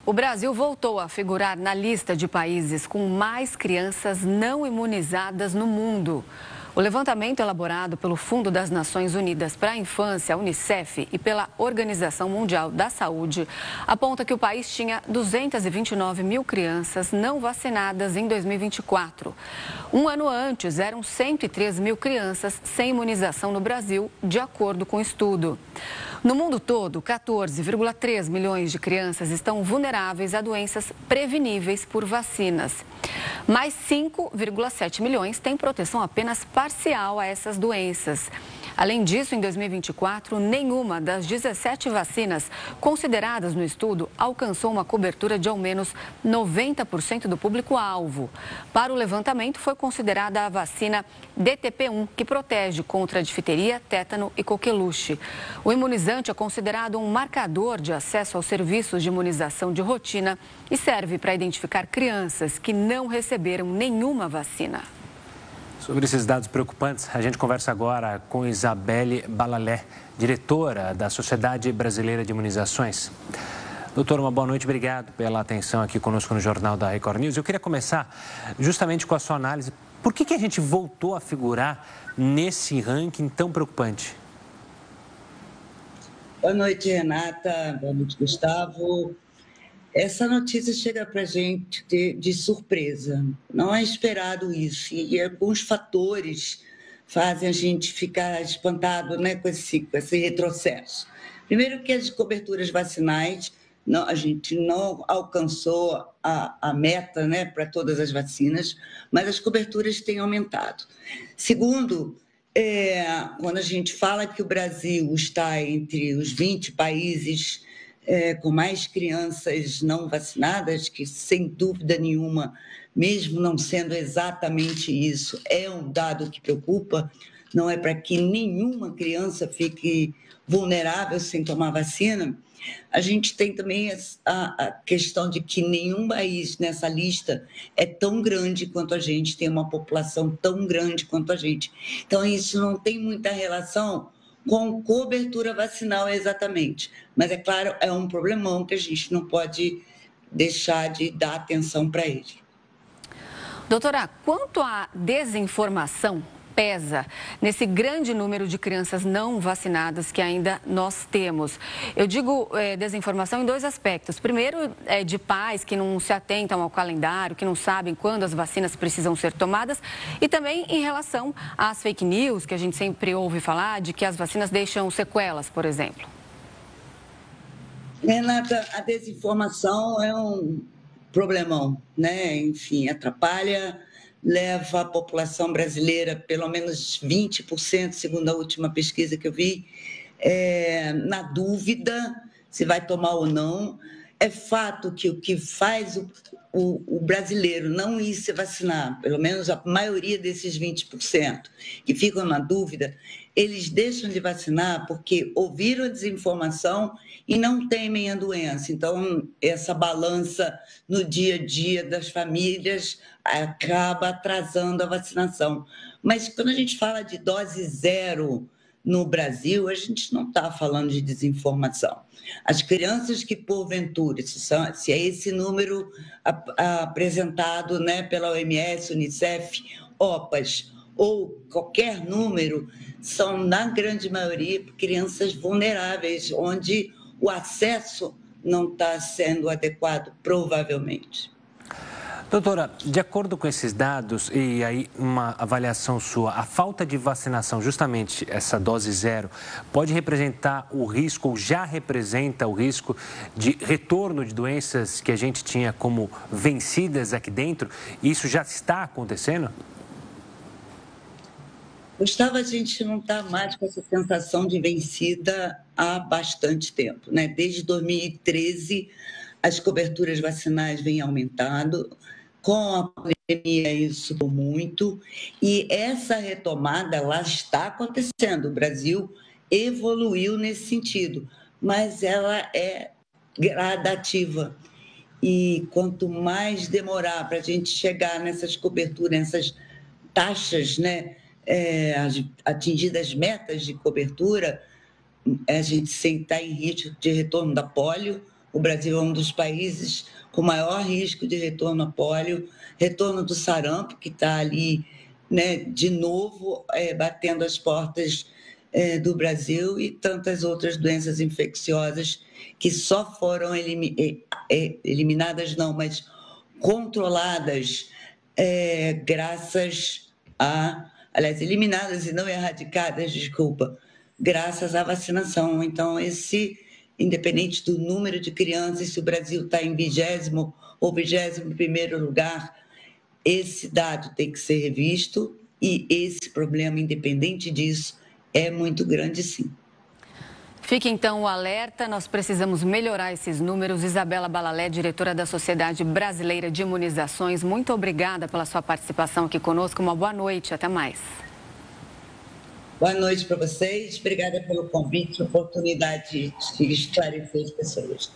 O Brasil voltou a figurar na lista de países com mais crianças não imunizadas no mundo. O levantamento elaborado pelo Fundo das Nações Unidas para a Infância, Unicef, e pela Organização Mundial da Saúde, aponta que o país tinha 229 mil crianças não vacinadas em 2024. Um ano antes, eram 103 mil crianças sem imunização no Brasil, de acordo com o estudo. No mundo todo, 14,3 milhões de crianças estão vulneráveis a doenças preveníveis por vacinas. Mas 5,7 milhões têm proteção apenas parcial a essas doenças. Além disso, em 2024, nenhuma das 17 vacinas consideradas no estudo alcançou uma cobertura de ao menos 90% do público-alvo. Para o levantamento, foi considerada a vacina DTP-1, que protege contra a difteria, tétano e coqueluche. O imunizante é considerado um marcador de acesso aos serviços de imunização de rotina e serve para identificar crianças que não receberam nenhuma vacina. Sobre esses dados preocupantes, a gente conversa agora com Isabelle Balalé, diretora da Sociedade Brasileira de Imunizações. Doutora, uma boa noite, obrigado pela atenção aqui conosco no Jornal da Record News. Eu queria começar justamente com a sua análise. Por que a gente voltou a figurar nesse ranking tão preocupante? Boa noite, Renata. Boa noite, Gustavo. Essa notícia chega para a gente de surpresa. Não é esperado isso. E alguns fatores fazem a gente ficar espantado, né, com esse retrocesso. Primeiro que as coberturas vacinais, a gente não alcançou a meta, né, para todas as vacinas, mas as coberturas têm aumentado. Segundo, quando a gente fala que o Brasil está entre os 20 países com mais crianças não vacinadas, que sem dúvida nenhuma, mesmo não sendo exatamente isso, é um dado que preocupa, não é para que nenhuma criança fique vulnerável sem tomar vacina. A gente tem também a questão de que nenhum país nessa lista é tão grande quanto a gente, tem uma população tão grande quanto a gente. Então, isso não tem muita relação com cobertura vacinal exatamente. Mas, é claro, é um problemão que a gente não pode deixar de dar atenção para ele. Doutora, quanto à desinformação pesa nesse grande número de crianças não vacinadas que ainda nós temos? Eu digo desinformação em dois aspectos. Primeiro, de pais que não se atentam ao calendário, que não sabem quando as vacinas precisam ser tomadas, e também em relação às fake news, que a gente sempre ouve falar, de que as vacinas deixam sequelas, por exemplo. Renata, a desinformação é um problemão, né? Enfim, atrapalha, leva a população brasileira, pelo menos 20%, segundo a última pesquisa que eu vi, na dúvida se vai tomar ou não. É fato que o que faz o brasileiro não ir se vacinar, pelo menos a maioria desses 20% que ficam na dúvida, eles deixam de vacinar porque ouviram a desinformação e não temem a doença. Então, essa balança no dia a dia das famílias acaba atrasando a vacinação. Mas quando a gente fala de dose zero no Brasil, a gente não está falando de desinformação. As crianças que, porventura, se é esse número apresentado, né, pela OMS, Unicef, OPAS, ou qualquer número, são, na grande maioria, crianças vulneráveis, onde o acesso não está sendo adequado, provavelmente. Doutora, de acordo com esses dados e aí uma avaliação sua, a falta de vacinação, justamente essa dose zero, pode representar o risco, ou já representa o risco de retorno de doenças que a gente tinha como vencidas aqui dentro? Isso já está acontecendo? Gustavo, a gente não está mais com essa sensação de vencida há bastante tempo, né? Desde 2013, as coberturas vacinais vêm aumentando. Com a pandemia, isso mudou muito. E essa retomada, ela está acontecendo. O Brasil evoluiu nesse sentido, mas ela é gradativa. E quanto mais demorar para a gente chegar nessas coberturas, nessas taxas, né? Atingir as metas de cobertura, a gente está em risco de retorno da polio, O Brasil é um dos países com maior risco de retorno a pólio, retorno do sarampo, que está ali, né, de novo, batendo as portas do Brasil, e tantas outras doenças infecciosas que só foram eliminadas, não, mas controladas graças a... Aliás, eliminadas e não erradicadas, desculpa, graças à vacinação. Então, independente do número de crianças, se o Brasil está em 20º ou 21º lugar, esse dado tem que ser revisto, e esse problema, independente disso, é muito grande, sim. Fique então o alerta, nós precisamos melhorar esses números. Isabela Balalé, diretora da Sociedade Brasileira de Imunizações, muito obrigada pela sua participação aqui conosco. Uma boa noite, até mais. Boa noite para vocês, obrigada pelo convite e oportunidade de esclarecer as pessoas.